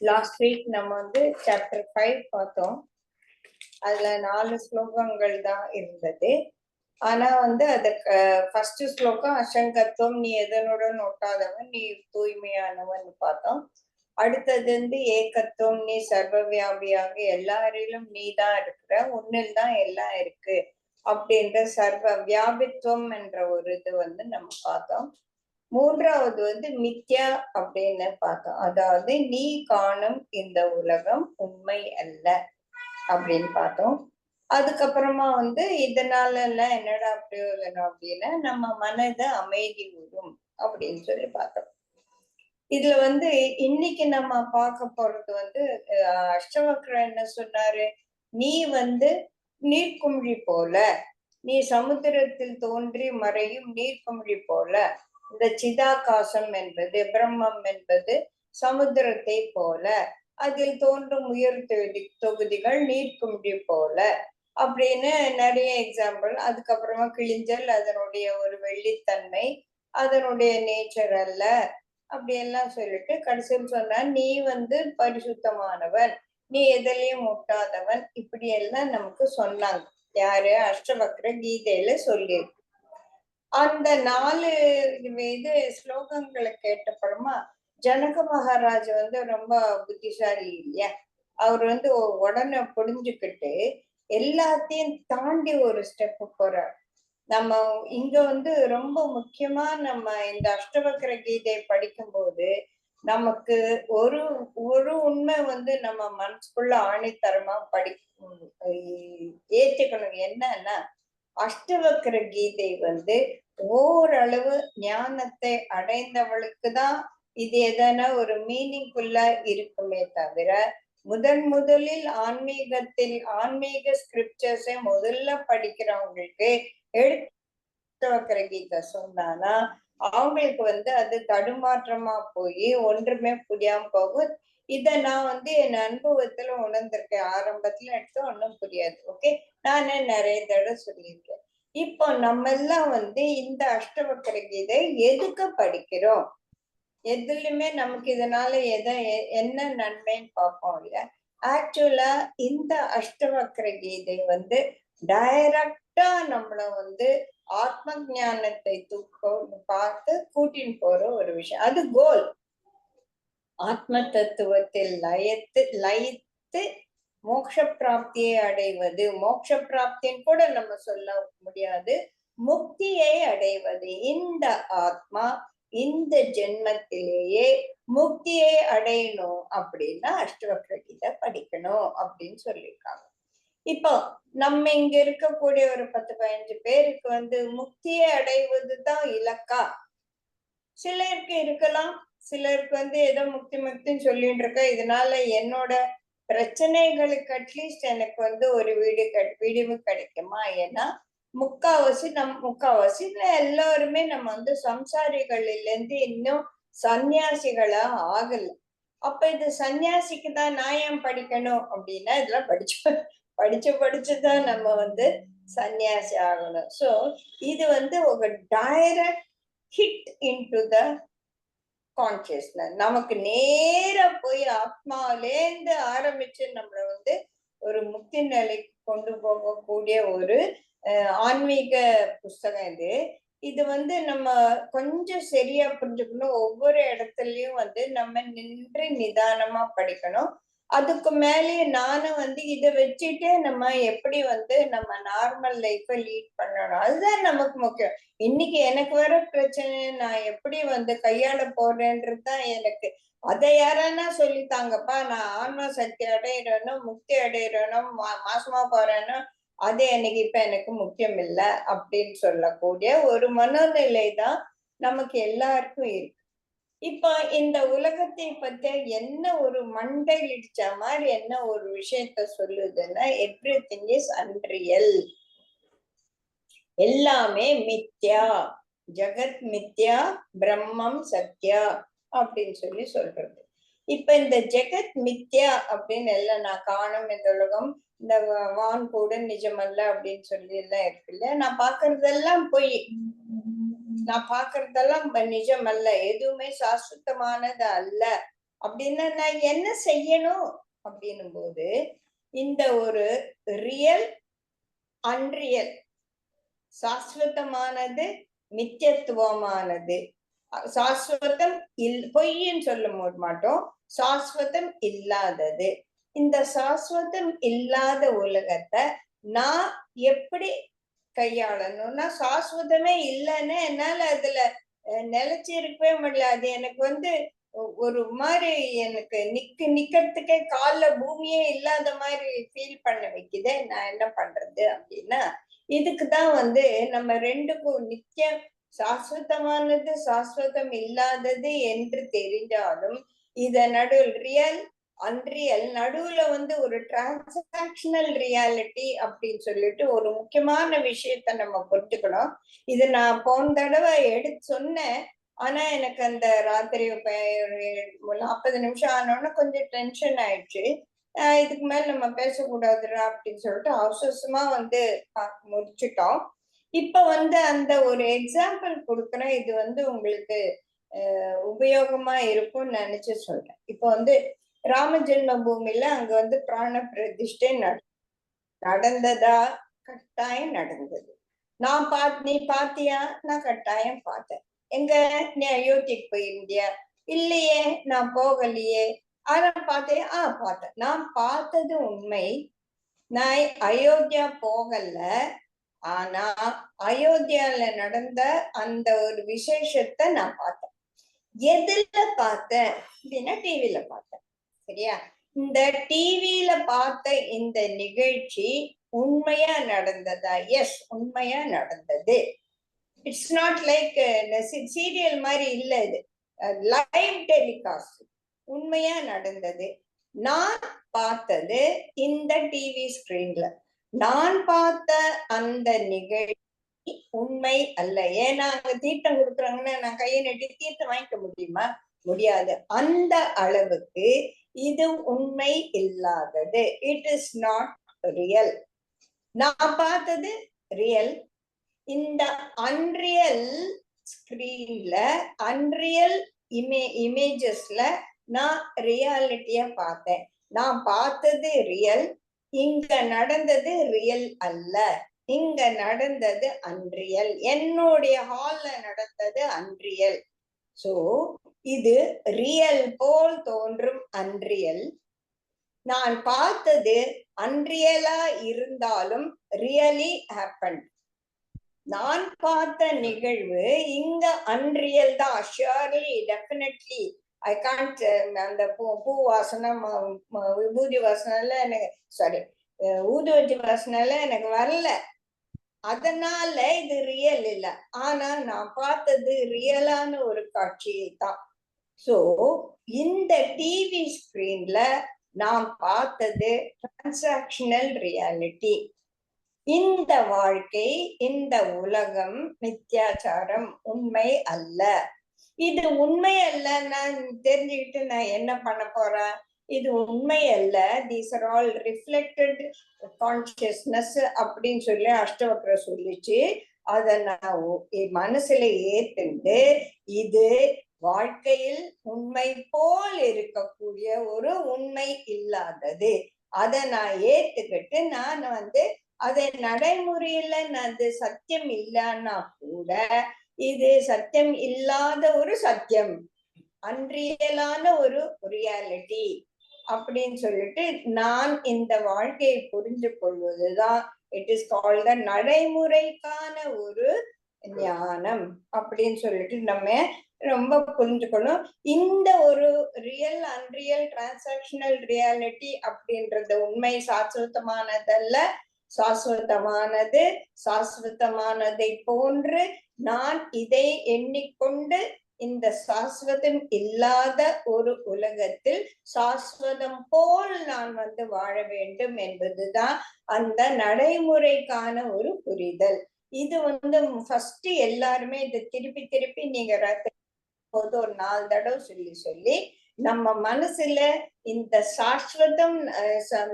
Last week நம்ம வந்து chapter 5 பார்த்தோம். அதுல 4 ஸ்லோகங்கள் தான் இருந்தது. ஆனா வந்து அதுக்கு ஃபர்ஸ்ட் ஸ்லோகம் அசங்கத்துவம், நீ எதனுடன் ஒட்டாதவன், நீ தூய்மையானவன் பார்த்தோம். அடுத்தது வந்து ஏகத்துவம், நீ சர்வ வியாபியாக எல்லாரிலும் நீ தான் இருக்கிற, உன்னில் தான் எல்லாம் இருக்கு அப்படின்ற சர்வ வியாபித்துவம் என்ற ஒரு இது வந்து நம்ம பார்த்தோம். மூன்றாவது வந்து மித்யா அப்படின்னு பார்த்தோம். அதாவது நீ காணும் இந்த உலகம் உண்மை அல்ல அப்படின்னு பார்த்தோம். அதுக்கப்புறமா வந்து இதனால எல்லாம் என்னடா பிரயோஜனம் அப்படின்னா நம்ம மனதை அமைதி விடும் அப்படின்னு சொல்லி பார்த்தோம். இதுல வந்து இன்னைக்கு நம்ம பார்க்க போறது வந்து அஷ்டவக்ரர் என்ன சொன்னாரு, நீ வந்து நீர்க்குமிழி போல, நீ சமுத்திரத்தில் தோன்றி மறையும் நீர்க்குமிழி போல, இந்த சிதாகாசம் என்பது பிரம்மம் என்பது சமுத்திரத்தை போல, அதில் தோன்றும் உயர் தொகுதிகள் நீர்க்குமிழி போல அப்படின்னு நிறைய எக்ஸாம்பிள். அதுக்கப்புறமா கிழிஞ்சல் அதனுடைய ஒரு வெள்ளித்தன்மை, அதனுடைய நேச்சர் அல்ல அப்படியெல்லாம் சொல்லிட்டு கடைசியில் சொன்னா நீ வந்து பரிசுத்தமானவன், நீ எதிலையும் முட்டாதவன், இப்படி எல்லாம் நமக்கு சொன்னாங்க. யாரு? அஷ்டவக்ர கீதையில சொல்லி அந்த 4 இது ஸ்லோகங்களை கேட்டப்பறமா ஜனக மகாராஜ் வந்து ரொம்ப புத்திசாலி இல்லையா, அவர் வந்து உடனே புரிஞ்சுக்கிட்டு எல்லாத்தையும் தாண்டி ஒரு ஸ்டெப் போறார். நம்ம இங்க வந்து ரொம்ப முக்கியமா நம்ம இந்த அஷ்டவக்ர கீதை படிக்கும்போது நமக்கு ஒரு ஒரு உண்மை வந்து நம்ம மனசுக்குள்ள ஆணித்தரமா ஏற்றுக்கணும். என்னன்னா அஷ்டவக்ர கீதை வந்து ஓரளவு ஞானத்தை அடைந்தவளுக்கு தான் இது எதனா ஒரு மீனிங்ஃபுல்லா இருக்குமே தவிர, முதலில் ஆன்மீக ஸ்கிரிப்சர்ஸை முதல்ல படிக்கிறவங்களுக்கு அஷ்டவக்ர கீதை சொன்னானா அவங்களுக்கு வந்து அது தடுமாற்றமா போய் ஒன்றுமே புரியாம போகும். இத நான் வந்து என் அனுபவத்துல உணர்ந்திருக்கேன். ஆரம்பத்துல எடுத்து ஒன்றும் புரியாது. ஓகே, நானே நிறைய தடவை சொல்லியிருக்கேன். இப்போ நம்ம எல்லாம் வந்து இந்த அஷ்டவக்ர கீதை எதுக்கு படிக்கிறோம், எதுலயுமே நமக்கு இதனால என்ன நன்மைன்னு பார்ப்போம் இல்ல. ஆக்சுவலா இந்த அஷ்டவக்ர கீதை வந்து டைரக்டா நம்மள வந்து ஆத்ம ஞானத்தை பார்த்து கூட்டின்னு போற ஒரு விஷயம். அது கோல். ஆத்ம தத்துவத்தில் லயித்து மோட்ச பிராப்தியை அடைவது, மோட்ச பிராப்தின்னு கூட நம்ம சொல்ல முடியாது, முக்தியை அடைவது. இந்த ஆத்மா இந்த ஜென்மத்திலேயே முக்தியை அடையணும் அப்படின்னா அஷ்டவக்ர கீதை படிக்கணும் அப்படின்னு சொல்லியிருக்காங்க. இப்போ நம்ம இங்க இருக்கக்கூடிய ஒரு 10-15 பேருக்கு வந்து முக்தியை அடைவதுதான் இலக்கா? சிலருக்கு இருக்கலாம், சிலருக்கு வந்து ஏதோ முக்தின்னு சொல்லிட்டு இருக்க, இதனால என்னோட பிரச்சனைகளுக்கு அட்லீஸ்ட் எனக்கு வந்து ஒரு விடிவு கிடைக்குமா? ஏன்னா முக்காவாசி எல்லாருமே நம்ம வந்து சம்சாரிகள்ல இருந்து இன்னும் சன்னியாசிகளா ஆகல. அப்ப இது சன்னியாசிக்கு தான் நான் ஏன் படிக்கணும் அப்படின்னா, இதெல்லாம் படிச்சுதான் நம்ம வந்து சன்னியாசி ஆகணும். சோ இது வந்து ஒரு direct hit into the consciousness. நமக்கு நேரா போய் ஆத்மாவிலேந்து ஆரம்பிச்சு நம்மள வந்து ஒரு முக்தி நிலைக்கு கொண்டு போகக்கூடிய ஒரு ஆன்மீக புஸ்தகம் இது. இது வந்து நம்ம கொஞ்சம் சரியா புரிஞ்சுக்கணும். ஒவ்வொரு இடத்துலயும் வந்து நம்ம நின்று நிதானமா படிக்கணும். அதுக்கு மேலேயே நானும் வந்து இதை வச்சுட்டே நம்ம எப்படி வந்து நம்ம நார்மல் லைஃப லீட் பண்ணணும், அதுதான் நமக்கு முக்கியம். இன்னைக்கு எனக்கு வர பிரச்சனை நான் எப்படி வந்து கையாள போறேன்றதுதான் எனக்கு. அதை யாரானா சொல்லித்தாங்கப்பா, நான் ஆன்ம சக்தி அடையிறேனும் முக்தி அடையிறேனும் மாசமா போறேனும் அது எனக்கு இப்ப எனக்கு முக்கியம் இல்லை அப்படின்னு சொல்லக்கூடிய ஒரு மனநிலை தான் நமக்கு எல்லாருக்கும் இருக்கு. இப்ப இந்த உலகத்தை பத்தி என்ன ஒரு மண்டையில் இடிச்ச மாதிரி என்ன ஒரு விஷயத்த சொல்லுதுன்னா, எவ்ரிதிங் இஸ் அன்ரியல், எல்லாமே மித்யா, ஜெகத் மித்யா, பிரம்மம் சத்யா அப்படின்னு சொல்றது. இப்ப இந்த ஜெகத் மித்யா அப்படின்னு எல்லாம் நான் காணும் இந்த உலகம், இந்த வான் கூட நிஜமல்ல அப்படின்னு சொல்லி எல்லாம் இருக்குல்ல, நான் பாக்குறதெல்லாம் பொய். நான் பாக்குறதெல்லாம் நிஜம் அல்ல, எதுவுமே சாஸ்வதமானது அல்ல அப்படின்னா நான் என்ன செய்யணும் அப்படின்னும் போது இந்த ஒரு ரியல் அன்ரியல், சாஸ்வதமானது மித்தியத்துவமானது, சாஸ்வதம் பொய்ன்னு சொல்ல மாட்டோம், சாஸ்வதம் இல்லாதது. இந்த சாஸ்வதம் இல்லாத உலகத்தை நான் எப்படி கையாளணும்னா, சாஸ்வதமே இல்லைன்னு என்னால அதுல நிலைச்சு இருக்கவே முடியல. அது எனக்கு ஒரு மாதிரி எனக்கு நிக்கிறதுக்கே கால்ல பூமியே இல்லாத மாதிரி ஃபீல் பண்ண வைக்குதே. நான் என்ன பண்றது அப்படின்னா, இதுக்குதான் நம்ம ரெண்டுக்கும் நித்தியம் சாஸ்வதமானது சாஸ்வதம் இல்லாதது என்று தெரிஞ்சாலும் இத நடுவில் ரியல் அன்ரியல் நடுவுல ஒரு டிரான்சாக்ஷனல் ரியாலிட்டி அப்படின்னு சொல்லிட்டு ஒரு முக்கியமான விஷயத்த நம்ம புரிஞ்சுக்கணும். இது நான் போன தடவை எடுத்து சொன்னேன். ஆனா எனக்கு அந்த ராத்திரி 40 நிமிஷம் ஆனோன்னு கொஞ்சம் டென்ஷன் ஆயிடுச்சு. இதுக்கு மேல நம்ம பேசக்கூடாதுடா அப்படின்னு சொல்லிட்டு அவசரமா முடிச்சுட்டோம். இப்ப அந்த ஒரு எக்ஸாம்பிள் கொடுக்குறேன். இது உங்களுக்கு உபயோகமா இருக்கும்னு நினைச்சு சொல்றேன். இப்போ ராம ஜென்ம பூமியில அங்க பிராண பிரதிஷ்டை நடந்ததா? கட்டாயம் நடந்தது. நீ பாத்தியா? நான் கட்டாயம் பார்த்தேன். எங்க நீ அயோத்திக்கு போயிருந்தியா? இல்லையே, நான் போகலையே. ஆனா பார்த்தேன். பார்த்தேன். நான் பார்த்தது உண்மை. நான் அயோத்தியா போகல. ஆனா அயோத்தியால நடந்த அந்த ஒரு விசேஷத்தை நான் பார்த்தேன். எதுல பார்த்தேன் அப்படின்னா டிவில பார்த்தேன். சரியா? இந்த டிவில பார்த்த இந்த நிகழ்ச்சி உண்மையா நடந்ததா? எஸ், உண்மையா நடந்தது. இட்ஸ் நாட் லைக் சீரியல் மாதிரி இல்ல, இது லைவ் டெலிகாஸ்ட். உண்மையா நடந்தது. நான் பார்த்தது இந்த டிவி ஸ்கிரீன்ல. நான் பார்த்த அந்த நிகழ்ச்சி உண்மை அல்ல. ஏன்னா அங்க தீர்த்தம் கொடுக்குறாங்கன்னா நான் கையை நட்டி தீர்த்தம் வாங்கிக்க முடியுமா? முடியாது. அந்த அளவுக்கு இது உண்மை இல்லாதது. It is not real. நான் பார்த்தது ரியல். இந்த அன்ரியல் ஸ்கிரீன்ல அன்ரியல் இமேஜஸ்ல நான் ரியாலிட்டிய பார்த்தேன். நான் பார்த்தது ரியல். இங்க நடந்தது ரியல் அல்ல. இங்க நடந்தது அன்ரியல். என்னுடைய ஹால்ல நடந்தது அன்ரியல். சோ இது ரியல் போல் தோன்றும் அன்ரியல். நான் பார்த்தது அன்ரியலா இருந்தாலும் ரியலி ஹேப்பன். நான் பார்த்த நிகழ்வு இங்க அன்ரியல் தான். Surely, definitely. ஐ காண்ட் அந்த பூ வாசனம் விபூதி வாசனால எனக்கு ஊதுவத்தி வாசனால எனக்கு வரல. அதனால இது ரியல் இல்ல. ஆனா நான் பார்த்தது ரியலான ஒரு காட்சியை தான். சோ இந்த டிவி ஸ்கிரீன்ல நான் பார்த்தது டிரான்சாக்ஷனல் ரியாலிட்டி. இந்த வாழ்க்கை, இந்த உலகம் மித்யாச்சாரம், உண்மை அல்ல. இது உண்மை அல்ல நான் தெரிஞ்சுக்கிட்டு நான் என்ன பண்ண போறேன்? இது உண்மை அல்ல. These are all reflected consciousness அப்படின்னு சொல்லி அஷ்டவக்ர சொல்லிச்சு. அத நான் மனசுல ஏத்துண்டு இது வாழ்க்கையில் உண்மை போல் இருக்கக்கூடிய ஒரு உண்மை இல்லாதது. அதை நான் ஏத்துக்கிட்டு நான் அதை நடைமுறையில அது சத்தியம் இல்லைன்னா கூட இது சத்தியம் இல்லாத ஒரு சத்தியம், அன்ரியலான ஒரு ரியாலிட்டி அப்படின்னு சொல்லிட்டு நான் இந்த வாழ்க்கையை புரிஞ்சு கொள்வதுதான் இட் இஸ் கால்ட் நடைமுறைக்கான ஒரு ஞானம் அப்படின்னு சொல்லிட்டு நம்ம ரொம்ப புரிஞ்சுக்கணும். இந்த ஒரு ரியல் அன்ரியல் டிரான்சாக்ஷனல் ரியாலிட்டி அப்படின்றது உண்மை சாஸ்வதமானதல்ல. சாஸ்வதமானது சாஸ்வதமானதை போன்று நான் இதை எண்ணிக்கொண்டு இந்த சாஸ்வதம் இல்லாத ஒரு உலகத்தில் சாஸ்வதம் போல் நான் வாழ வேண்டும் என்பதுதான் அந்த நடைமுறைக்கான ஒரு புரிதல். இது ஃபர்ஸ்ட் எல்லாருமே இதை திருப்பி திருப்பி நீங்க போது ஒரு 4 தடவை சொல்லி சொல்லி நம்ம மனசுல இந்த சாஸ்வதம்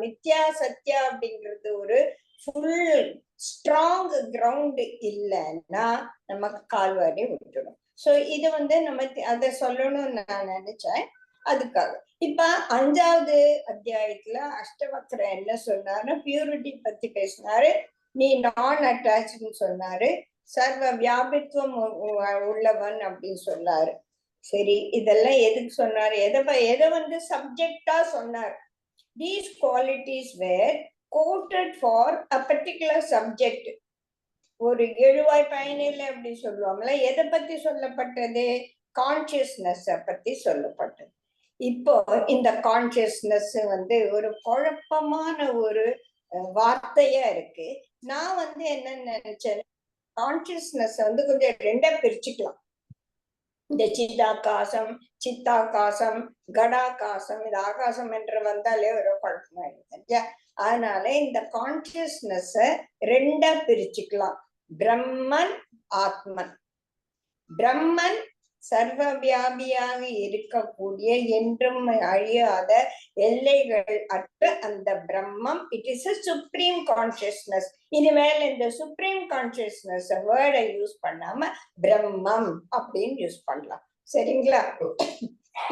மித்யா சத்யா அப்படிங்கிறது ஒரு ஃபுல் ஸ்ட்ராங் கிரவுண்ட் இல்லைன்னா நமக்கு கால்வாரி விட்டுடும். சோ இது வந்து நம்ம அதை சொல்லணும்னு நான் நினைச்சேன். அதுக்காக இப்ப 5வது அத்தியாயத்துல அஷ்டவக்ரர் என்ன சொன்னாரு, பியூரிட்டி பத்தி பேசினாரு, நீ நான் அட்டாச்னு சொன்னாரு, சர்வ வியாபித்துவம் உள்ளவன் அப்படின்னு சொன்னாரு. சரி, இதெல்லாம் எதுக்கு சொன்னாரு, எதை வந்து சப்ஜெக்டா சொன்னார்? These qualities were quoted for a particular subject. ஒரு எழுவாய் பயனில்லை அப்படி சொல்லுவாங்கல்ல, எதை பத்தி சொல்லப்பட்டது? கான்சியஸ்னஸ் பத்தி சொல்லப்பட்டது. இப்போ இந்த கான்சியஸ்னஸ் வந்து ஒரு குழப்பமான ஒரு வார்த்தையா இருக்கு. நான் வந்து என்ன நினைச்சேன், கான்சியஸ்னஸ் வந்து கொஞ்சம் ரெண்டா பிரிச்சுக்கலாம். இந்த சித்தாகாசம், சித்தாகாசம், கடாகாசம், இது ஆகாசம் என்று வந்தாலே ஒரு குழப்பமாயிடுது. அதனால இந்த கான்சியஸ்னஸ் ரெண்டா பிரிச்சுக்கலாம். பிரம்மன், ஆத்மன். பிரம்மன் சர்வ வியாபியாக இருக்கக்கூடிய என்றும் அழியாத எல்லைகள் அற்ற அந்த பிரம்மம், it is a supreme consciousness. இனிமேல் இந்த சுப்ரீம் கான்சியஸ்னஸ் வேர்டை யூஸ் பண்ணாம பிரம்மம் அப்படின்னு யூஸ் பண்ணலாம். சரிங்களா?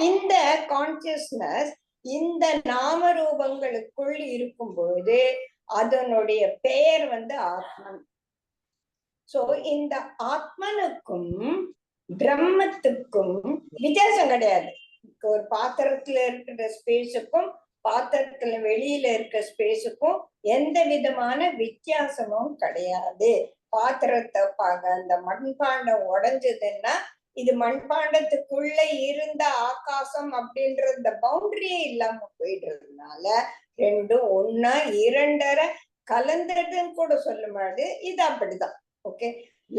இந்த கான்சியஸ்னஸ் இந்த நாம ரூபங்களுக்குள் இருக்கும் பொழுது அதனுடைய பெயர் வந்து ஆத்மன். சோ இந்த ஆத்மனுக்கும் பிரம்மத்துக்கும் வித்தியாசம் கிடையாது. ஒரு பாத்திரத்துல இருக்கிற ஸ்பேஸுக்கும் பாத்திரத்துல வெளியில இருக்க ஸ்பேஸுக்கும் எந்த விதமான வித்தியாசமும் கிடையாது. பாத்திரத்தை அந்த மண்பாண்டம் உடைஞ்சதுன்னா இது மண்பாண்டத்துக்குள்ள இருந்த ஆகாசம் அப்படின்ற இந்த பவுண்டரியே இல்லாம போயிடுறதுனால ரெண்டும் ஒன்னா இரண்டரை கலந்ததுன்னு கூட சொல்ல முடியாது. இது அப்படிதான். ஓகே,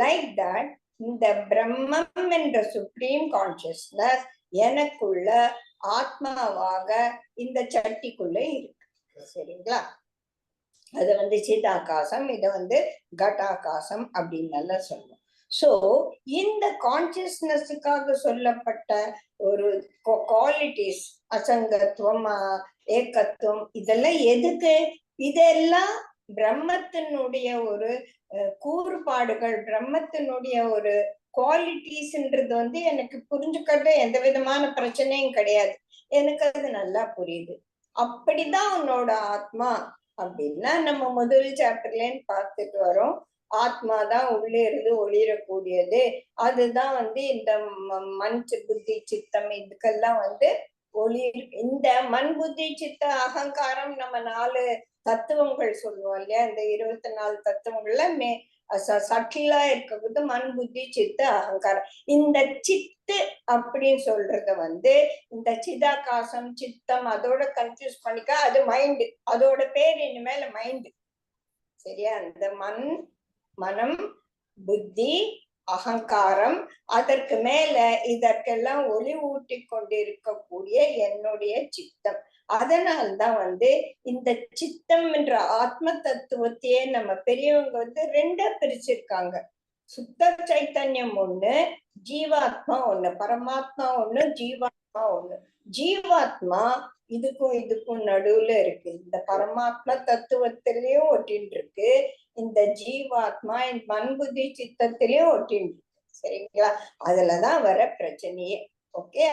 லைக் தட் இந்த பிரம்மம் என்ற சுப்ரீம் கான்சியஸ்னஸ் எனக்குள்ள ஆத்மாவாக இந்த சட்டிக்குள்ள இருக்கு. சரிங்களா? அது வந்து சிதாகாசம், இதை வந்து கட்டாகாசம் அப்படின்னு எல்லாம் சொல்லுவோம். சோ இந்த கான்சியஸ்னஸுக்காக சொல்லப்பட்ட ஒரு குவாலிட்டிஸ், அசங்கத்துவம், ஏக்கத்துவம், இதெல்லாம் எதுக்கு? இதெல்லாம் பிரம்மத்தினுடைய ஒரு கூறுபாடுகள், பிரம்மத்தினுடைய ஒரு குவாலிட்டிஸ்ன்றது வந்து எனக்கு புரிஞ்சுக்கிறது எந்த விதமான பிரச்சனையும் கிடையாது. எனக்கு அது நல்லா புரியுது. அப்படிதான் உன்னோட ஆத்மா அப்படின்னா நம்ம முதல் சாப்டர்லேன்னு பார்த்துட்டு வரோம். ஆத்மாதான் உள்ளே இருந்து ஒளிரக்கூடியது. அதுதான் வந்து இந்த மண் புத்தி சித்தம் இதுக்கெல்லாம் வந்து ஒளி. இந்த மண் புத்தி சித்த அகங்காரம் நம்ம 4 தத்துவங்கள் சொல்லுவோம் இல்லையா? இந்த 24 தத்துவங்கள்ல சட்டிலா இருக்கிறது மண் புத்தி சித்து அகங்காரம். இந்த சித்து அப்படின்னு சொல்றத வந்து இந்த சிதாகாசம் சித்தம் அதோட கன்ஃபியூஸ் பண்ணிக்க. அது மைண்டு, அதோட பேர் இனிமேல மைண்டு. சரியா? இந்த மனம், புத்தி, அகங்காரம், அதற்கு மேல இதற்கெல்லாம் ஒளி ஊட்டி கொண்டிருக்கக்கூடிய என்னுடைய சித்தம். அதனால்தான் வந்து இந்த சித்தம் என்ற ஆத்ம தத்துவத்தையே நம்ம பெரியவங்க வந்து ரெண்டா பிரிச்சிருக்காங்க. சுத்த சைத்தன்யம் ஒண்ணு, ஜீவாத்மா ஒண்ணு, பரமாத்மா ஒண்ணு, ஜீவாத்மா ஒண்ணு. ஜீவாத்மா இதுக்கும் நடுவுல இருக்கு. இந்த பரமாத்மா தத்துவத்திலயும் ஒட்டின்னு இருக்கு, இந்த ஜீவாத்மா இந்த மண்புத்தி சித்தத்திலயும் ஒட்டின்னு இருக்கு. சரிங்களா? அதுலதான் வர பிரச்சனையே. ஓகே,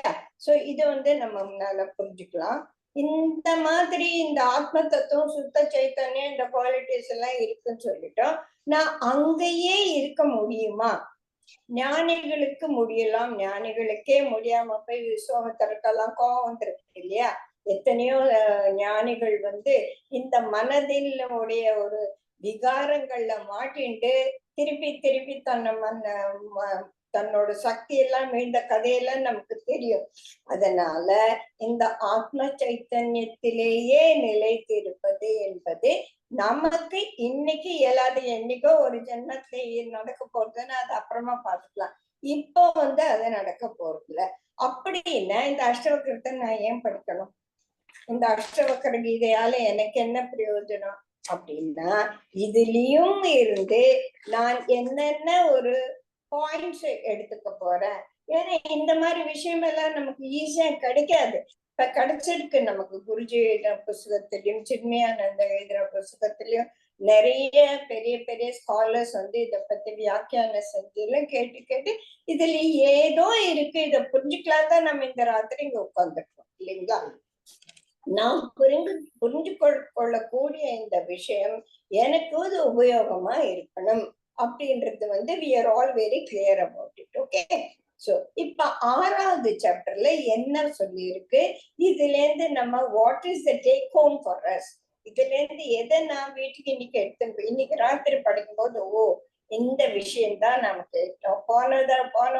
சோ இது வந்து நம்ம முன்னால புரிஞ்சுக்கலாம். இந்த மாதிரி இந்த ஆத்ம தத்துவம் சுத்த சைத்தன்யம் இந்த குவாலிட்டிஸ் எல்லாம் இருக்குன்னு சொல்லிட்டோம். நான் அங்கேயே இருக்க முடியுமா? ஞானிகளுக்கு முடியலாம், ஞானிகளுக்கே முடியாம போய் விஸ்வாமித்திரருக்கெல்லாம் கோபம் வந்துருக்கு இல்லையா? எத்தனையோ ஞானிகள் வந்து இந்த மனதில் உடைய ஒரு விகாரங்கள்ல மாட்டின்ட்டு திருப்பி திருப்பி தன்னோட சக்தி எல்லாம் மீண்ட கதையெல்லாம் நமக்கு தெரியும். அதனால இந்த ஆத்ம சைத்தன்யத்திலேயே நிலைத்திருப்பது என்பது நமக்கு இன்னைக்கு இயலாது. என்னைக்கோ ஒரு ஜென்மத்துல நடக்க போறதுன்னு அது அப்புறமா பார்த்துக்கலாம். இப்போ வந்து அது நடக்க போறதில்ல. அப்படின்னா இந்த அஷ்டவக்கரத்தை நான் ஏன் படிக்கணும்? இந்த அஷ்டவக்கர கீதையால எனக்கு என்ன பிரயோஜனம் அப்படின்னா, இதுலயும் இருந்து நான் என்னென்ன ஒரு பாயிண்ட்ஸ் எடுத்துக்க போறேன். ஏன்னா இந்த மாதிரி விஷயம் எல்லாம் நமக்கு ஈஸியா கிடைக்காது. இப்ப கிடைச்சிருக்கு நமக்கு. குருஜி எழுதுற புஸ்தகத்திலையும், சின்மயானந்த எழுதுற புஸ்தகத்திலையும் நிறைய பெரிய பெரிய ஸ்காலர்ஸ் வந்து இத பத்தி வியாக்கியானம் செஞ்சு கேட்டு கேட்டு இதுல ஏதோ இருக்கு, இத புரிஞ்சுக்கலாம் தான் நம்ம இந்த ராத்திரி இங்க உட்கார்ந்துருக்கோம் இல்லைங்களா. நாம் புரிஞ்சு கொள்ளக்கூடிய இந்த விஷயம் எனக்கு இது உபயோகமா இருக்கணும் அப்படின்றது வந்து we are all very clear about it. Okay, so இப்ப 6வது சாப்டர்ல என்ன சொல்லி இருக்கு, இதுல இருந்து நம்ம what is the take home for us, இதுல இருந்து எதை நான் வீட்டுக்கு இன்னைக்கு எடுத்து இன்னைக்கு ராத்திரி படிக்கும் போது ஓ இந்த விஷயம் தான் நமக்கு போன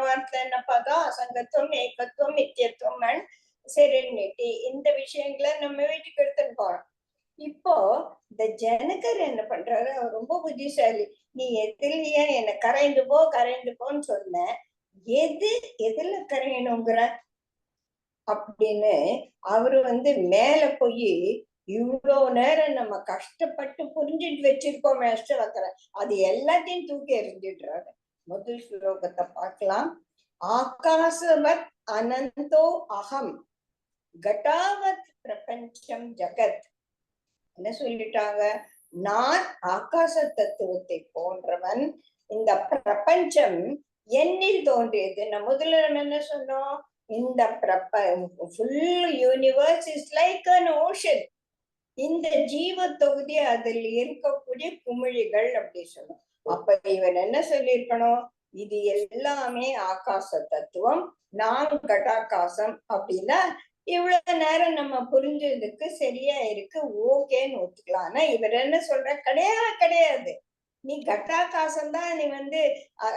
வாரத்துல என்ன பார்த்தா அசங்கத்துவம், ஏகத்துவம், நித்தியத்துவம் அண்ட் செரெனிட்டி, இந்த விஷயங்களை நம்ம வீட்டுக்கு எடுத்துன்னு போறோம். இப்போ இந்த ஜனகர் என்ன பண்றாரு, அவர் ரொம்ப புத்திசாலி. நீ எதுலயே என்ன கரைந்து போன்னு சொன்ன, எதுல கரையணுங்கிற அப்படின்னு அவரு வந்து மேல போய் இவ்வளவு நேரம் நம்ம கஷ்டப்பட்டு புரிஞ்சுட்டு வச்சிருக்கோம் அஷ்டவக்கர, அது எல்லாத்தையும் தூக்கி எறிஞ்சிடுறாரு. முதல் ஸ்லோகத்தை பார்க்கலாம். ஆகாசவத் அனந்தோ அகம் கட்டாவத் பிரபஞ்சம் ஜகத். என்ன சொல்லிட்டாங்க, நான் ஆகாச தத்துவத்தை போன்றவன், இந்த பிரபஞ்சம் என்னில் தோன்றியது. முதல்ல நம்ம என்ன சொன்னோம், இந்த full universe is like an ocean, இந்த ஜீவ தொகுதி அதில் இருக்கக்கூடிய குமிழிகள் அப்படி சொன்னோம். அப்ப இவன் என்ன சொல்லியிருக்கணும், இது எல்லாமே ஆகாச தத்துவம், நான் கடாகாசம் அப்படின்னா இவ்வளவு நேரம் நம்ம புரிஞ்சதுக்கு சரியா இருக்கு, ஓகேன்னு ஒத்துக்கலாம். ஆனா இவர் என்ன சொல்ற, கிடையாது நீ கட்டாகாசம் தான், நீ வந்து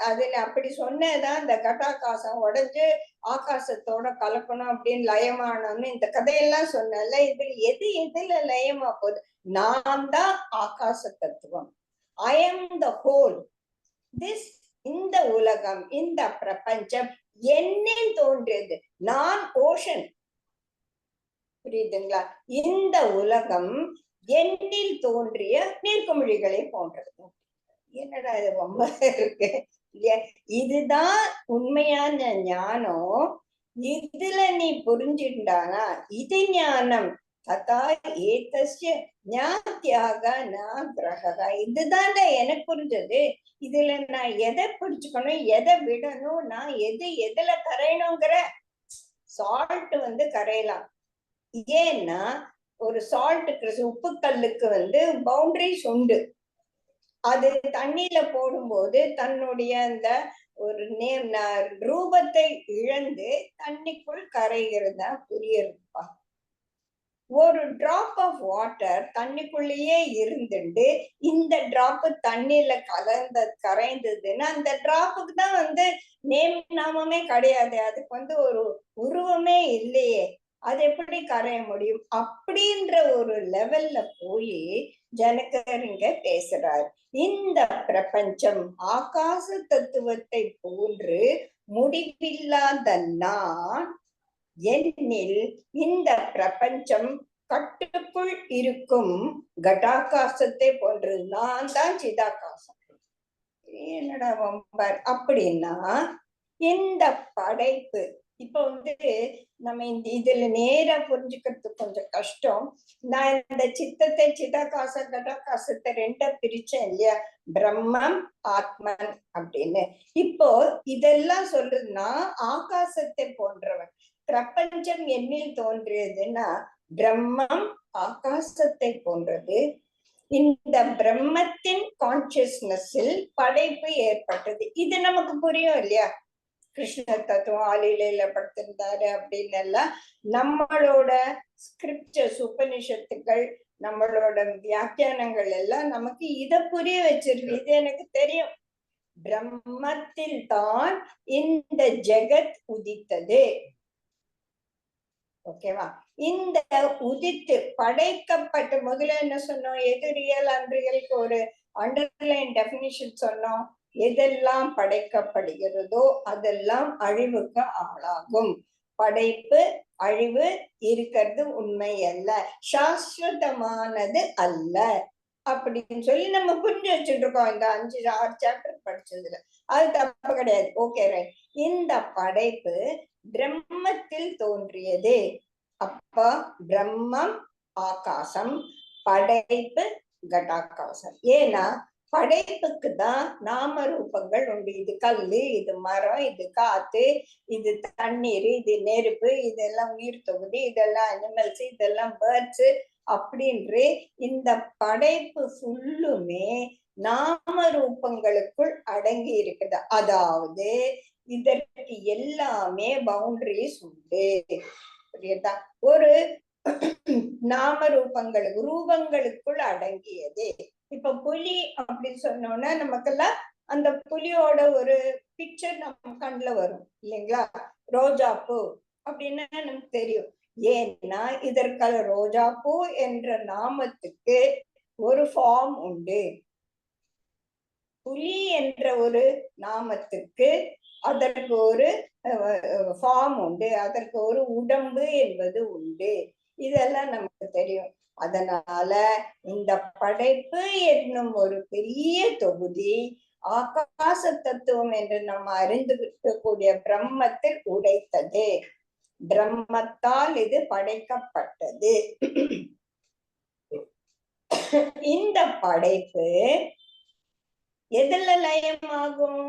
அதுல அப்படி சொன்னதான் இந்த கட்டாகாசம் உடைஞ்சு ஆகாசத்தோட கலக்கணும் அப்படின்னு லயமானோம்னு இந்த கதையெல்லாம் சொன்னல, இதுல எதுல லயமா போகுது, நான் தான் ஆகாச தத்துவம், I am the whole, this இந்த உலகம் இந்த பிரபஞ்சம் என்னில் தோன்றியது, நான் ஓஷன், புரியுதுங்களா, இந்த உலகம் என்னில் தோன்றிய நீர்க்குமிழிகளை போன்றது. என்னடா இது ரொம்ப இருக்கு இல்லையா, இதுதான் உண்மையான ஞானம். இதுல நீ புரிஞ்சுட்டானா இது ஞானம், ததா ஏதஸ்ய ஞாத்யாக கிரக, இதுதான் எனக்கு புரிஞ்சது. இதுல நான் எதை புரிஞ்சுக்கணும், எதை விடணும், நான் எதுல கரையணுங்கிற. சால்ட் வந்து கரையலாம், ஏன்னா ஒரு சால்ட்டுக்கு உப்பு கல்லுக்கு வந்து பவுண்டரிஸ் உண்டு. அது தண்ணியில போடும்போது தன்னுடைய அந்த ஒரு ரூபத்தை இழந்து தண்ணிக்குள் கரைகிறதா புரியுதுப்பா. ஒரு டிராப் ஆஃப் வாட்டர் தண்ணிக்குள்ளேயே இருந்துட்டு இந்த டிராப் தண்ணியில கரைந்ததுன்னா அந்த டிராப்புக்கு தான் வந்து நேம் நாமமே கிடையாது, அதுக்கு வந்து ஒரு உருவமே இல்லையே, அது எப்படி கரைய முடியும் அப்படின்ற ஒரு லெவல்ல போய் ஜனகர் இங்க பேசுறார். இந்த பிரபஞ்சம் ஆகாச தத்துவத்தை போன்று முடிவில்லாத நான், என்னில் இந்த பிரபஞ்சம் கட்டுக்குள் இருக்கும் கடாகாசத்தை போன்று, நான் தான் சிதாகாசம். என்னடா வம்பார் அப்படின்னா இந்த படைப்பு இப்ப வந்து நம்ம இதுல நேரா புரிஞ்சுக்கிறது கொஞ்சம் கஷ்டம். நான் இந்த சித்தத்தை சிதாகாச கடாகாசத்தை ரெண்டா பிரிச்சேன் இல்லையா, பிரம்மம் ஆத்மன் அப்படின்னு. இப்போ இதெல்லாம் சொல்றதுன்னா ஆகாசத்தை போன்றவன், பிரபஞ்சம் என்னில் தோன்றியதுன்னா பிரம்மம் ஆகாசத்தை போன்றது. இந்த பிரம்மத்தின் கான்சியஸ்னஸில் படைப்பு ஏற்பட்டது. இது நமக்கு புரியும் இல்லையா, கிருஷ்ண தத்துவம் ஆலிலையில படுத்திருந்தாரு அப்படின்னு எல்லாம் நம்மளோட ஸ்கிரிப்டர்ஸ் உபனிஷத்துக்கள் நம்மளோட வியாக்கியானங்கள் எல்லாம் நமக்கு இத புரிய வச்சிருக்கு. இது எனக்கு தெரியும், பிரம்மத்தில் தான் இந்த ஜெகத் உதித்தது. ஓகேவா, இந்த உதித்து படைக்கப்பட்ட முதல்ல என்ன சொன்னோம், எது ரியல் அன்ரியலுக்கு ஒரு அண்டர்லைன் டெபினிஷன் சொன்னோம். எதெல்லாம் படைக்கப்படுகிறதோ அதெல்லாம் அழிவுக்கு ஆளாகும். படைப்பு அழிவு இருக்கிறது உண்மை அல்ல, சாஸ்வதமானது அல்ல அப்படின்னு சொல்லி நம்ம புரிஞ்சு வச்சுட்டு இருக்கோம் இந்த 5-6 சாப்டர் படிச்சதுல. அது தப்பு கிடையாது, ஓகே ரைட். இந்த படைப்பு பிரம்மத்தில் தோன்றியது. அப்ப பிரம்மம் ஆகாசம், படைப்பு கடாகாசம். ஏன்னா படைப்புக்கு தான் நாம ரூபங்கள் உண்டு. இது கல்லு, இது மரம், இது காத்து, இது தண்ணீர், இது நெருப்பு, இதெல்லாம் உயிர் தொகுதி, இதெல்லாம் அனிமல்ஸ், இதெல்லாம் பேர்ட்ஸ் அப்படின்ற இந்த படைப்பு ஃபுல்லுமே நாம ரூபங்களுக்குள் அடங்கி இருக்குது. அதாவது இதற்கு எல்லாமே பவுண்டரிஸ் உண்டு. புரியுதா? ஒரு நாம ரூபங்களுக்குள் அடங்கியது. இப்ப புலி அப்படின்னு சொன்னோம்னா நமக்கெல்லாம் அந்த புலியோட ஒரு பிக்சர் நம்ம கண்ணுல வரும் இல்லைங்களா? ரோஜா பூ அப்படின்னா நமக்கு தெரியும். ஏன்னா இதற்கான ரோஜா பூ என்ற நாமத்துக்கு ஒரு ஃபார்ம் உண்டு. புலி என்ற ஒரு நாமத்துக்கு அதற்கு ஒரு ஃபார்ம் உண்டு, அதற்கு ஒரு உடம்பு என்பது உண்டு. இதெல்லாம் நமக்கு தெரியும். அதனால இந்த படைப்பு என்னும் ஒரு பெரிய தொகுதி ஆகாச தத்துவம் என்று நம்ம அறிந்து இருக்கக்கூடிய பிரம்மத்தில் உடைத்தது. பிரம்மத்தால் இது படைக்கப்பட்டது. இந்த படைப்பு எதுல லயமாகும்?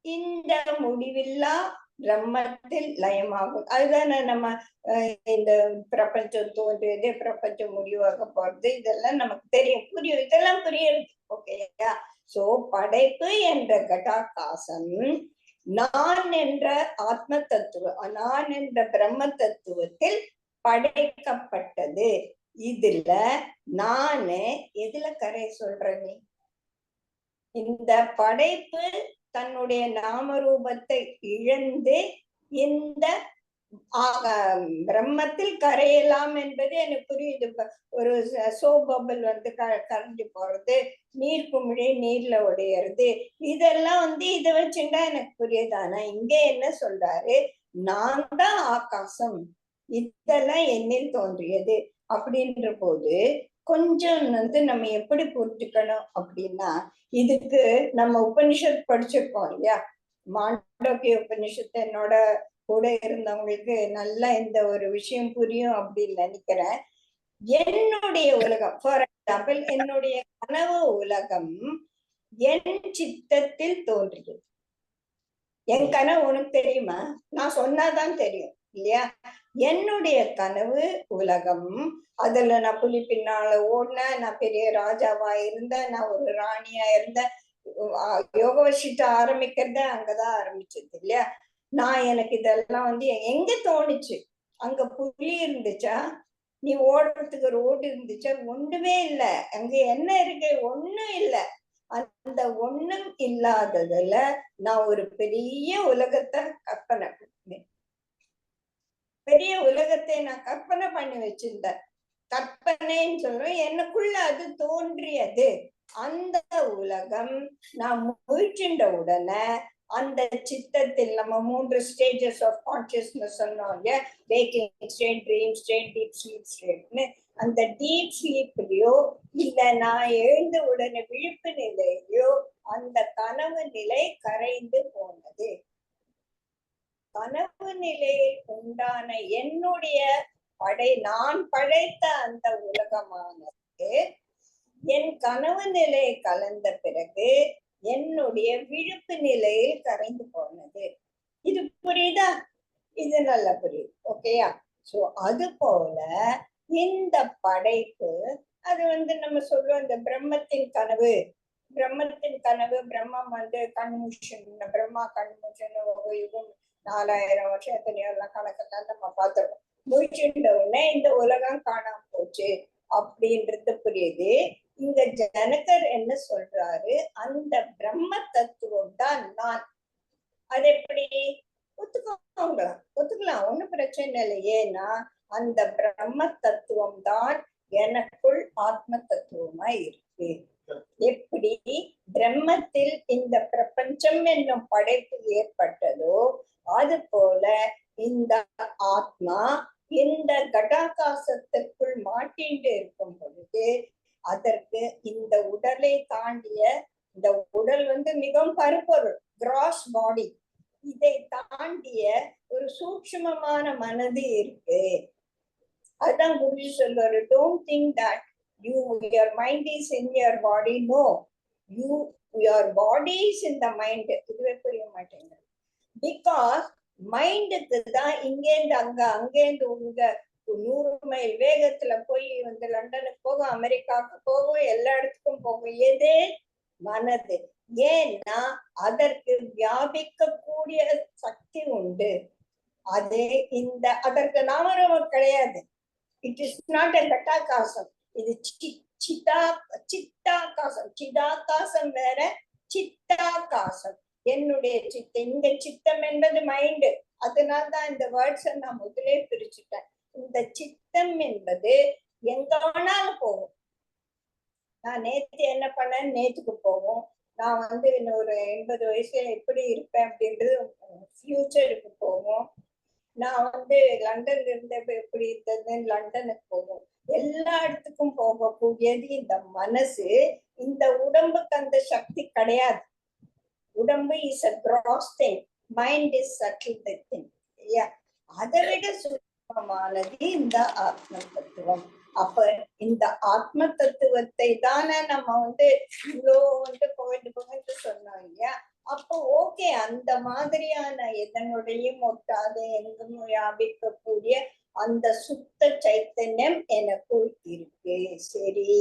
இந்த முடிவில்லா பிரம்மத்தில் லயமாகும். அதுதானே நம்ம இந்த பிரபஞ்சம் தோன்றியது, பிரபஞ்சம் முடிவாக போறது, இதெல்லாம் நமக்கு தெரியும், புரியும். இதெல்லாம் புரியுது. ஓகேயா? சோ படைப்பு என்ற கடாகாசம் நான் என்ற ஆத்ம தத்துவ, நான் என்ற பிரம்ம தத்துவத்தில் படைக்கப்பட்டது. இதுல நானு எதுல கரை சொல்ற? நீ இந்த படைப்பு தன்னுடைய நாம ரூபத்தை இழந்து இந்த பிரம்மத்தில் கரையலாம் என்பது எனக்கு புரியுது. ஒரு சோபபிள் வந்து கரைஞ்சு போறது, நீர் குமிழி நீர்ல உடையறது, இதெல்லாம் இதை வச்சுட்டா எனக்கு புரியுது. ஆனா இங்க என்ன சொல்றாரு? நான் தான் ஆகாசம், இதெல்லாம் என்னில் தோன்றியது அப்படின்ற போது கொஞ்சம் நம்ம எப்படி புரிஞ்சுக்கணும் அப்படின்னா, இதுக்கு நம்ம உபனிஷத் படிச்சிருக்கோம் இல்லையா? மாண்டோக்கிய உபனிஷத்து என்னோட கூட இருந்தவங்களுக்கு நல்லா இந்த ஒரு விஷயம் புரியும் அப்படின்னு நினைக்கிறேன். என்னுடைய உலகம், ஃபார் எக்ஸாம்பிள் என்னுடைய கனவு உலகம் என் சித்தத்தில் தோன்றியது. என் கனவு உனக்கு தெரியுமா? நான் சொன்னாதான் தெரியும் இல்லையா? என்னுடைய கனவு உலகம், அதுல நான் புலி பின்னால ஓடினேன், நான் பெரிய ராஜாவா இருந்தேன், நான் ஒரு ராணியா இருந்தேன். யோக வசிட்ட ஆரம்பிக்கிறத அங்கதான் ஆரம்பிச்சது இல்லையா? நான் எனக்கு இதெல்லாம் எங்க தோணுச்சு? அங்க புலி இருந்துச்சா? நீ ஓடுறதுக்கு ரோடு இருந்துச்சா? ஒண்ணுமே இல்ல. அங்க என்ன இருக்கு? ஒண்ணும் இல்ல. அந்த ஒண்ணும் இல்லாததுல நான் ஒரு பெரிய உலகத்தை கற்பனை பண்ணேன். பெரிய உலகத்தை நான் கற்பனை பண்ணி வச்சிருந்தேன். கற்பனைன்னு சொல்றேன், எனக்குள்ள அது தோன்றியது. அந்த உலகம் நான் முயற்சின்ற உடனே அந்த சித்தத்தில் நம்ம 3 ஸ்டேஜஸ் ஆஃப் கான்சியஸ்னஸ் சொன்னோம் இல்லையா? Waking state, dream state, deep sleep ஸ்டேட்னு. அந்த டீப் ஸ்லீப்லயோ இல்ல நான் எழுந்த உடனே விழிப்பு நிலையிலயோ அந்த கனவு நிலை கரைந்து போனது. கனவு நிலையில் உண்டான என்னுடைய நான் படைத்த அந்த உலகமானது என் கனவு நிலையை கலந்த பிறகு என்னுடைய விழிப்பு நிலையில் கரைந்து போனது. இது புரியுதா? இது நல்லா புரியுது. ஓகேயா? சோ அது போல இந்த படைப்பு அது நம்ம சொல்லுவோம் இந்த பிரம்மத்தின் கனவு. பிரம்மத்தின் கனவு, பிரம்மம் கண்முஷன், பிரம்மா கண்முஷன் யுகம் 4000 வருஷம் எத்தனையோ எல்லாம் கணக்கெல்லாம் நம்ம பார்த்துருக்கோம். முடிச்சுட்ட உடனே இந்த உலகம் காணாம போச்சு அப்படின்றது புரியுது. இங்க ஜனகர் என்ன சொல்றாரு? அந்த பிரம்ம தத்துவம் தான் நான். அது எப்படி ஒத்துக்கலாம், ஒண்ணும் பிரச்சனை இல்லை. ஏன்னா அந்த பிரம்ம தத்துவம் தான் எனக்குள் ஆத்ம தத்துவமா இருக்கு. எப்படி பிரம்மத்தில் இந்த பிரபஞ்சம் என்னும் படைப்பு ஏற்பட்டதோ அது போல இந்த ஆத்மா இந்த கடாகாசத்திற்குள் மாட்டிண்டு இருக்கும் பொழுது அதற்கு இந்த உடலை தாண்டிய, இந்த உடல் மிகவும் பருப்பொருள், கிராஸ் பாடி, இதை தாண்டிய ஒரு சூட்சுமமான மனது இருக்கு. அதுதான் குருஜி சொல்வாரு, don't think that your mind is in your body. No, your body is in the mind. இதுவே புரிய மாட்டேங்குது. Because மைண்டுக்கு தான் இங்கேருந்து அங்க, அங்கேருந்து உங்க 100 மைல் வேகத்துல போய் வந்து லண்டனுக்கு போகும், அமெரிக்காவுக்கு போகும், எல்லா இடத்துக்கும் போகும். எது? மனது. ஏன்னா அதற்கு வியாபிக்கக்கூடிய சக்தி உண்டு. அது அதற்கு நாமரூபம் கிடையாது. இட் இஸ் நாட் எ கட்டாகாசம். இது சித்தாகாசம். சிதாகாசம் வேற, சித்தாகாசம். என்னுடைய சித்தம். இந்த சித்தம் என்பது மைண்டு. அதனால்தான் இந்த வேர்ட்ஸை நான் முதலே பிரிச்சுட்டேன். இந்த சித்தம் என்பது எங்க வேணாலும் போகும். நான் நேத்து என்ன பண்ணேன், நேத்துக்கு போகும். நான் வந்து இன்னொரு 80 வயசுல எப்படி இருப்பேன் அப்படின்றது ஃபியூச்சருக்கு போகும். நான் வந்து லண்டன்ல இருந்தப்ப எப்படி இருந்ததுன்னு லண்டனுக்கு போகும். எல்லா இடத்துக்கும் போகக்கூடியது இந்த மனசு. இந்த உடம்புக்கு அந்த சக்தி கிடையாது. உடம்பு is a gross thing, mind is subtle thing. அதை விட சுத்தமானது இந்த ஆத்ம தத்துவம். அப்ப இந்த ஆத்ம தத்துவத்தை தானே நம்ம வந்து இவ்வளோ வந்து புகழ்ந்து சொன்னோம் இல்லையா? அப்போ ஓகே, அந்த மாதிரியான எதனுடையும் ஒட்டாத எங்கும் வியாபிக்கக்கூடிய அந்த சுத்த சைத்தன்யம் எனக்குள் இருக்கு. சரி,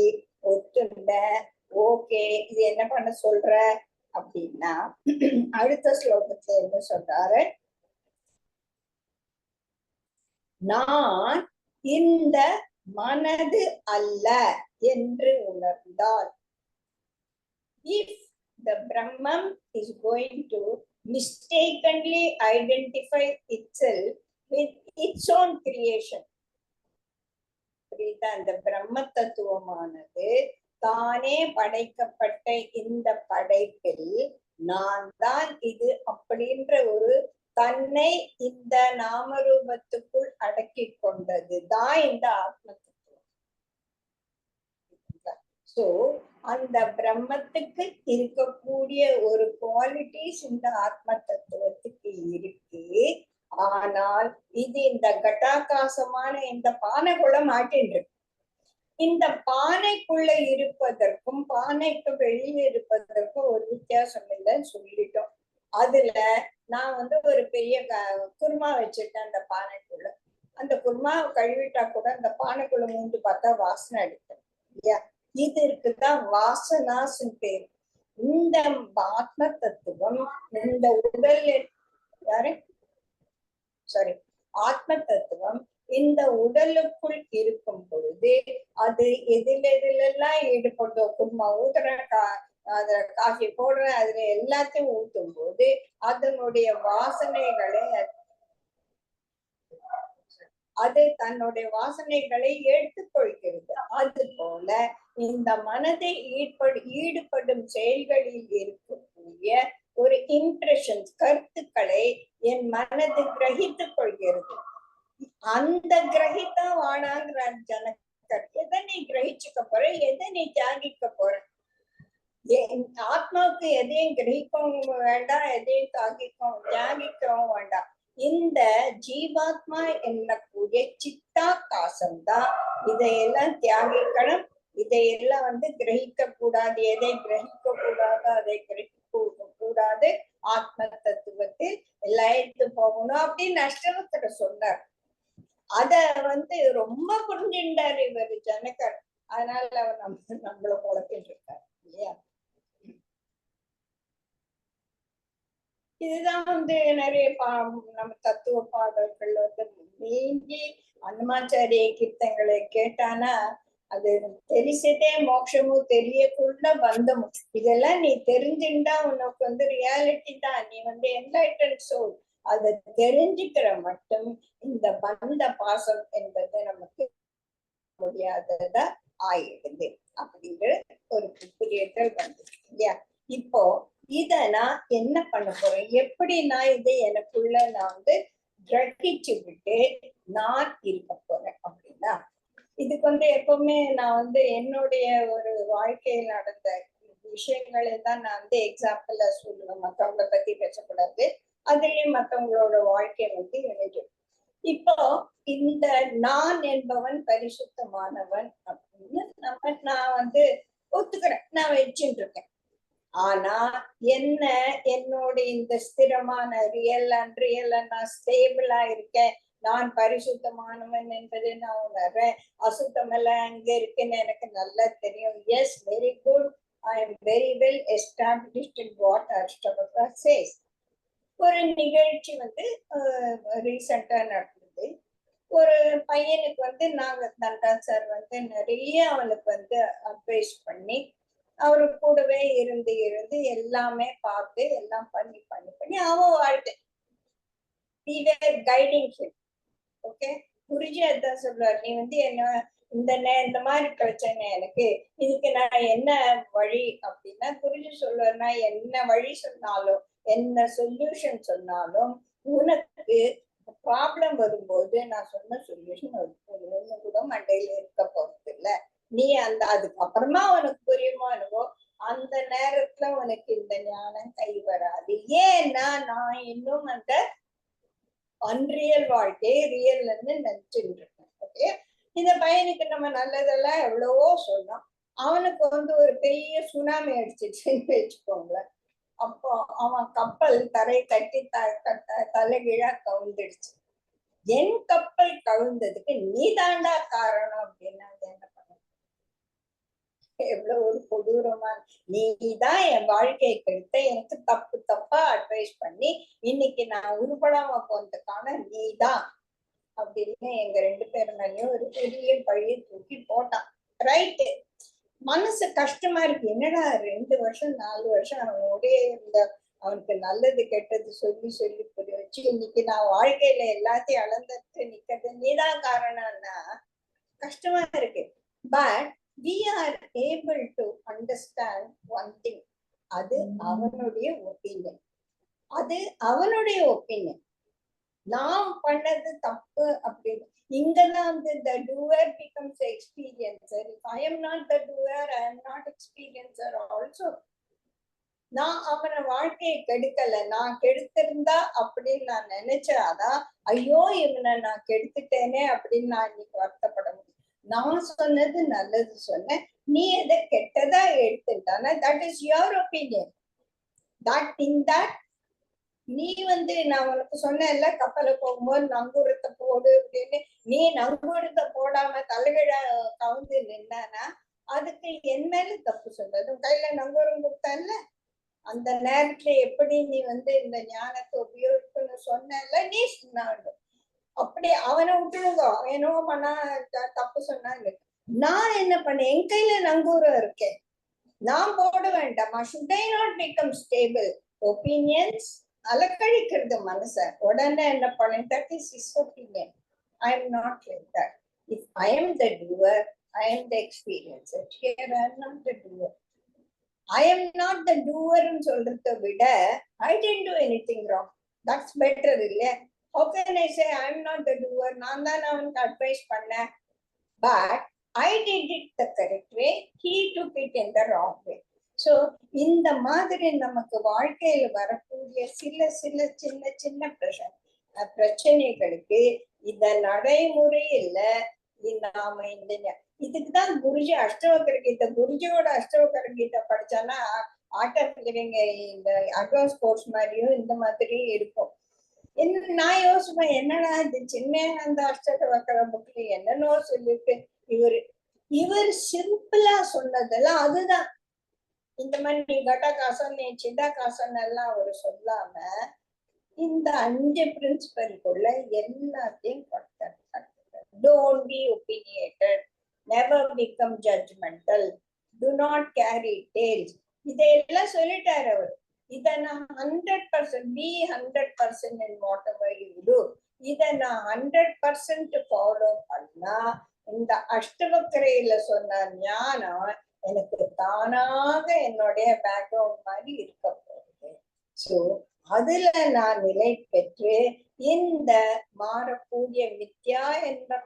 ஒத்துண்ட, ஓகே. இது என்ன பண்ண சொல்ற அப்படின்னா, அடுத்த ஸ்லோகத்துல என்ன சொல்றாரு, நான் இந்த மனது அல்ல என்று உணர்ந்தால், if the Brahman is going to mistakenly identify itself with its own creation, அந்த பிரம்ம தத்துவமானது தானே படைக்கப்பட்ட இந்த படைப்பில் நான் தான் இது அப்படின்ற ஒரு தன்னை இந்த நாமரூபத்துக்குள் அடக்கி கொண்டது தான் இந்த ஆத்ம தத்துவம். சோ அந்த பிரம்மத்துக்கு இருக்கக்கூடிய ஒரு குவாலிட்டிஸ் இந்த ஆத்ம தத்துவத்துக்கு இருக்கு. ஆனால் இது இந்த கட்டாகாசமான இந்த பானைக்குள்ள மாட்டின்று. இந்த பானைக்குள்ள இருப்பதற்கும் பானைக்கு வெளியே இருப்பதற்கும் ஒரு வித்தியாசம் இல்லைன்னு சொல்லிட்டோம். அதுல நான் வந்து ஒரு பெரிய குருமா வச்சிருக்கேன் அந்த பானைக்குள்ள. அந்த குருமாவை கழுவிட்டா கூட அந்த பானைக்குள்ள மூண்டு பார்த்தா வாசனை அடிக்கும் இல்லையா? இது இருக்குதான் வாசனாசுன்னு பேரு. இந்த ஆத்ம தத்துவம் இந்த உடல் ஆத்ம தத்துவம் இந்த உடலுக்குள் இருக்கும் பொழுது அது எதிலெல்லாம் ஈடுபட்டோம். குருமா ஊத்துற, அதுல காஃபி போடுற, அதுல எல்லாத்தையும் ஊத்தும் போது அதனுடைய வாசனைகளை அது தன்னுடைய வாசனைகளை எடுத்துக்கொள்கிறது. அது போல இந்த மனதை ஈடுபடும் செயல்களில் இருக்கக்கூடிய ஒரு இம்ப்ரெஷன்ஸ், கருத்துக்களை என் மனது கிரகித்துக் கொள்கிறது. அந்த கிரகித்தா வாடாங்கிற ஜனகர். எதை நீ கிரகிச்சுக்க போற, எதை நீ தியாகிக்க போற? ஆத்மாவுக்கு எதையும் கிரகிக்கவும் வேண்டாம், எதையும் தியாகிக்கவும் வேண்டாம். இந்த ஜீவாத்மா என்னக்கூடிய சித்தாகாசம் தான் இதையெல்லாம் தியாகிக்கணும். இதையெல்லாம் வந்து கிரகிக்க கூடாது. எதை கிரகிக்க கூடாது அதை கிரகிக்க கூடாது. ஆத்ம தத்துவத்தில் எல்லாம் எடுத்து போகணும் அப்படின்னு அஷ்டவக்கர சொன்னார். அத வந்து ரொம்ப புரிஞ்சுட்டாரு இவர் ஜனகர். அதனால அவர் நம்மள குழப்பிட்டு இருக்காரு இல்லையா? இதுதான் வந்து நிறைய நம்ம தத்துவ பாடல்கள் வந்து நீங்கி அன்னமாச்சாரிய கீர்த்தங்களை கேட்டானா அது தெரிசதே மோட்சமும் தெரியக்குள்ள பந்தமும். இதெல்லாம் நீ தெரிஞ்சுட்டா உனக்கு வந்து ரியாலிட்டி தான். நீ வந்து என்லைட்டன்ட் சோல். அதை தெரிஞ்சுக்கிற மட்டும் இந்த பந்த பாசம் என்பது நமக்கு முடியாததா ஆயிடுது அப்படிங்கிற ஒரு புரியல் வந்து இல்லையா? இப்போ இத நான் என்ன பண்ண போறேன், எப்படி நான் இதை எனக்குள்ள நான் வந்து கிரகிச்சு விட்டு நான் இருக்க போறேன் அப்படின்னா, இதுக்கு வந்து எப்பவுமே நான் வந்து என்னுடைய ஒரு வாழ்க்கையில் நடந்த விஷயங்களை தான் நான் வந்து எக்ஸாம்பிளா சொல்லுவேன். மற்றவங்களை பத்தி பேசக்கூடாது. அதுலயும் மற்றவங்களோட வாழ்க்கையை வந்து இணைக்கும். இப்போ இந்த நான் என்பவன் பரிசுத்தமானவன் அப்படின்னு நான் வந்து ஒத்துக்கிறேன், நான் வச்சுட்டு இருக்கேன். ஆனா என்ன, என்னோட இந்த ஸ்திரமான ரியல் அண்ட் ரியல் நான் ஸ்டேபிளா இருக்கேன், நான் பரிசுத்தமானவன் என்பதை நான் உணர்றேன், அசுத்தமெல்லாம் அங்க இருக்குன்னு எனக்கு நல்லா தெரியும். Yes, very good, I am very well established in what Ashtavakra says. ஒரு நிகழ்ச்சி வந்து ரீசெண்டா நடந்தது. ஒரு பையனுக்கு வந்து நாங்க தண்டா சார் வந்து நிறைய அவனுக்கு வந்து அட்வைஸ் பண்ணி அவரு கூடவே இருந்து இருந்து எல்லாமே பார்த்து எல்லாம் பண்ணி பண்ணி பண்ணி அவன் வாழ்க்கை கைடிங். ஓகே, குருஜி அதான் சொல்றாரு, நீ வந்து என்ன இந்த மாதிரி பிரச்சனை எனக்கு, இதுக்கு நான் என்ன வழி அப்படின்னா, குருஜி சொல்லுவார், நான் என்ன வழி சொன்னாலும் என்ன சொல்யூஷன் சொன்னாலும் உனக்கு ப்ராப்ளம் வரும்போது நான் சொன்ன சொல்யூஷன் ஒண்ணு கூட மண்டையில இருக்க போறது இல்ல. நீ அந்த அதுக்கப்புறமா உனக்கு புரியுமோ என்னவோ, அந்த நேரத்துல உனக்கு இந்த ஞானம் கை வராது. ஏன்னா நான் இன்னும் அந்த அன்ரியல் வாழ்க்கையை ரியல்னு நினைச்சுட்டு இருக்கேன். ஓகே, இந்த பையனுக்கு நம்ம நல்லதெல்லாம் எவ்வளவோ சொன்னோம், அவனுக்கு வந்து ஒரு பெரிய சுனாமி அடிச்சிச்சுன்னு வச்சுக்கோங்களேன். அப்போ அவன் கப்பல் தரை தட்டி தலைகீழா கவுந்துடுச்சு. என் கப்பல் கவிழ்ந்ததுக்கு நீ தாண்டா காரணம் அப்படின்னா என்ன பண்ண? எவ்வளவு ஒரு கொடூரமா, நீதான் என் வாழ்க்கையை கெடுத்த, எனக்கு தப்பு தப்பா அட்வைஸ் பண்ணி இன்னைக்கு நான் உருப்படாம போனதுக்கான நீதான் அப்படின்னு எங்க 2 பேர் மேலேயும் ஒரு பெரிய பழியை தூக்கி போட்டான். ரைட்டு, மனசு கஷ்டமா இருக்கு. என்னடா 2 வருஷம் 4 வருஷம் அவனோடய இந்த அவனுக்கு நல்லது கெட்டது சொல்லி சொல்லி புரிய வச்சு இன்னைக்கு நான் வாழ்க்கையில எல்லாத்தையும் அளந்துட்டு நிக்கிறது நீதான் காரணம்னா கஷ்டமா இருக்கு. But we are able to understand one thing, அது அவனுடைய ஒப்பீனியன், அது அவனுடைய ஒப்பீனியன். நாம் பண்ணது தப்பு அப்படின்னு இங்கதான் வந்து the doer becomes the experiencer. If I am not the doer, I am not experiencer also. நான் அவனை வாழ்க்கையை கெடுக்கல, நான் கெடுத்திருந்தா அப்படின்னு நான் நினைச்சாதான் ஐயோ இவனை நான் கெடுத்துட்டேனே அப்படின்னு நான் இன்னைக்கு வருத்தப்பட முடியும். நான் சொன்னது நல்லது சொன்னேன், நீ எதை கெட்டதா எடுத்துட்டான, that is your opinion. That in that நீ வந்து நான் உனக்கு சொன்னேன்ல கப்பலை போகும்போது நங்கூரத்தை போடு அப்படின்னு, நீ நங்கூரத்தை போடாம தலைகிழ கவுந்து நின்னா அதுக்கு என் மேல தப்பு சொல்றது. கையில நங்கூரம் கொடுத்தான்ல அந்த நேரத்துல எப்படி நீ வந்து இந்த ஞானத்தை உபயோகிக்கணும்னு சொன்னல, நீ சொன்னாங்க அப்படி அவனை விட்டுருங்க, என்னவோ பண்ணா தப்பு சொன்னாங்க. நான் என்ன பண்ணேன், என் கையில நங்கூரம் இருக்கேன், நான் போட வேண்டாமா? should I not become stable? Opinions அலக்கழிக்கிறது மனச. உடனே என்ன பண்ணேன், that is his opinion, I am not like that. If I am the doer, I am the experiencer. Here I am not the doer. I am not the doer ன்னு சொல்றதை விட I didn't do anything wrong, that's better இல்லையா? How can I say I am not the doer? நான் தான் அவனுக்கு advice பண்ணேன், but I did it the correct way, he took it in the wrong way. So இந்த மாதிரி நமக்கு வாழ்க்கையில வரக்கூடிய சில சில சின்ன சின்ன பிரச்சனைகளுக்கு இந்த நடைமுறையில நாம இந்த இதுக்குதான் குருஜி அஷ்டவக்கர கீதை, குருஜியோட அஷ்டவக்கர கீதை படிச்சானா ஆட்டோங்க இந்த அட்வான்ஸ் கோர்ஸ் மாதிரியும் இந்த மாதிரியும் இருக்கும். என்ன நான் யோசிப்பேன், என்னடா இது சின்ன அந்த அஷ்டவக்கர புக்ல என்னன்னோ சொல்லிட்டு இவர் சிம்பிளா சொன்னதெல்லாம் அதுதான். இந்த மாதிரி நீ கடகாசன் நீ சிதாகாசன் எல்லாம் அவர் சொல்லாம இந்த 5 பிரின்சிபல்குள்ள எல்லாத்தையும் கொடுத்தார். Don't be opinionated, never become judgmental, do not carry tales. இதெல்லாம் சொல்லிட்டாரு அவர். இத நான் 100% be 100% in whatever you do. இத நான் 100% ஃபாலோ பண்ணா இந்த அஷ்டவக்கரையில சொன்ன ஞானம் எனக்கு தானாக என்னுடைய பேக்ரவுண்ட் மாதிரி இருக்க போகுது. சோ அதுல நான் நிலை பெற்று இந்த மாறக்கூடிய மித்யா என்ற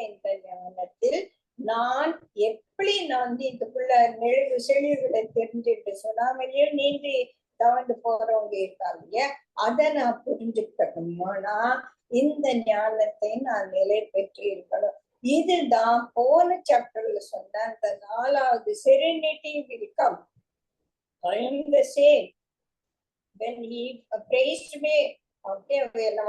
இந்த ஞானத்தில் நான் எப்படி நான் இதுக்குள்ள நெழிவு செழிவுகளை தெரிஞ்சுட்டு சொன்னாமலேயே நீந்தி தவண்டு போறவங்க இருக்காங்க இல்லையா, அதை நான் புரிஞ்சுக்கணும்னா இந்த ஞானத்தை நான் நிலை பெற்று இருக்கணும். இதுதான் போன சாப்டர்ல சொன்ன அந்த 4வது serenity will come. I am the same. When he praised me,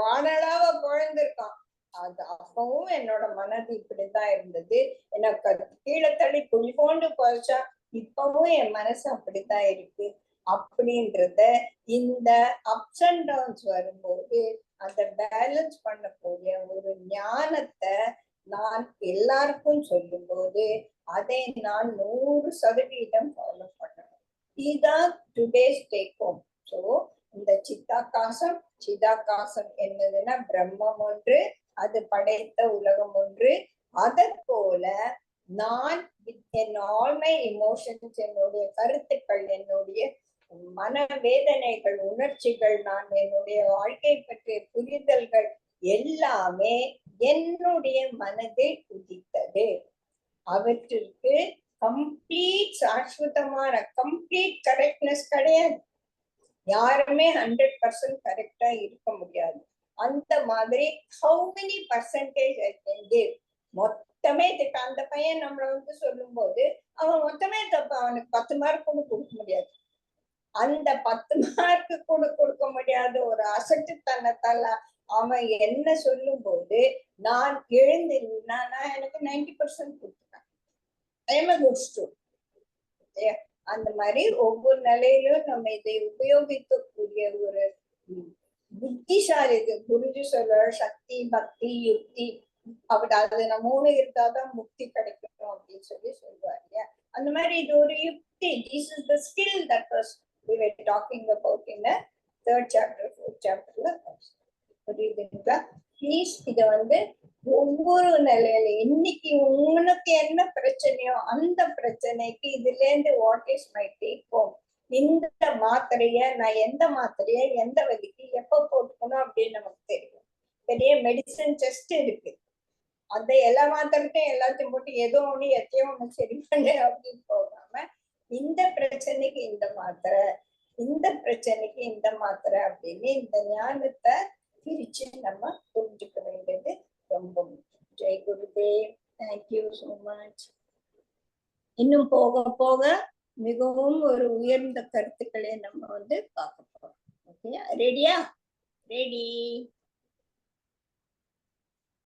வானளாவ குழந்திருக்கான். அது அப்பவும் என்னோட மனது இப்படிதான் இருந்தது. எனக்கு கீழே தள்ளி குழி போண்டு போச்சா, இப்பவும் என் மனசு அப்படித்தான் இருக்கு. அப்படின்றத இந்த அப்ஸ் அண்ட் டவுன்ஸ் வரும்போது அந்த பேலன்ஸ் பண்ணக்கூடிய ஒரு ஞானத்தை நான் எல்லாருக்கும் சொல்லும் போது அதை நான் 100% ஃபாலோ பண்ணணும். இதுதான் டுடேஸ் டேக் ஹோம். ஸோ இந்த சிதாகாசம் என்னதுன்னா பிரம்மம் ஒன்று, அது படைத்த உலகம் ஒன்று. அதை போல நான் ஆல் மை எமோஷன்ஸ், என்னுடைய கருத்துக்கள், என்னுடைய மனவேதனைகள், உணர்ச்சிகள், நான் என்னுடைய வாழ்க்கை பற்றிய புரிதல்கள் எல்லாமே என்னுடைய மனதில் உதித்தது. அவற்றிற்கு கம்ப்ளீட் சாஸ்வதமான கம்ப்ளீட் கரெக்ட்னஸ் கிடையாது. யாருமே 100% கரெக்டா இருக்க முடியாது. அந்த மாதிரி how many percentage I can give, மொத்தமே அந்த பையன் நம்மள சொல்லும் போது அவன் மொத்தமே தப்பு, அவனுக்கு 10 மார்க் கூட கொடுக்க முடியாது. அந்த 10 மார்க் கூட கொடுக்க முடியாத ஒரு அசட்டுத்தனத்தால அவன் என்ன சொல்லும் போது நான் எழுந்து எனக்கு 90% கொடுத்துட்டேன். I am a good student. அந்த மாதிரி ஒவ்வொரு நிலையிலும் நம்ம இதை உபயோகிக்கக்கூடிய ஒரு புத்திசாலி, புரிஞ்சு சொல்ற சக்தி, பக்தி, யுக்தி, அப்படி அதுல 3 இருந்தாதான் முக்தி கிடைக்கும் அப்படின்னு சொல்லுவாங்க. அந்த மாதிரி இது ஒரு யுக்தி. This is the skill that was we were talking about in the 3rd chapter, 4th chapterல. புரியுதுங்களா? ப்ளீஸ் இத ஒவ்வொரு நிலையில இன்னைக்கு உனக்கு என்ன பிரச்சனையோ அந்த பிரச்சனைக்கு இதுல இருந்து what is my take home, இந்த மாத்திரைய நான் எந்த மாத்திரைய எந்த வலிக்கு எப்ப போட்டுக்கணும் அப்படின்னு நமக்கு தெரியும். பெரிய மெடிசன் செஸ்ட் இருக்கு. அந்த எல்லா மாத்திரத்தையும் எல்லாத்தையும் போட்டு ஏதோ ஒண்ணு எத்தையோ ஒண்ணு சரி பண்ணு அப்படின்னு போகாம இந்த பிரச்சனைக்கு இந்த மாத்திரை, இந்த பிரச்சனைக்கு இந்த மாத்திரை அப்படின்னு இந்த ஞானத்தை பிரிச்சு நம்ம புரிஞ்சுக்க வேண்டியது ரொம்ப முக்கியம். Jai Gurudev. Thank you so much. இன்னும் போக போக மிகவும் ஒரு உயர்ந்த கருத்துக்களை நம்ம பார்க்க போறோம். ஓகே, ரெடியா? ரெடி.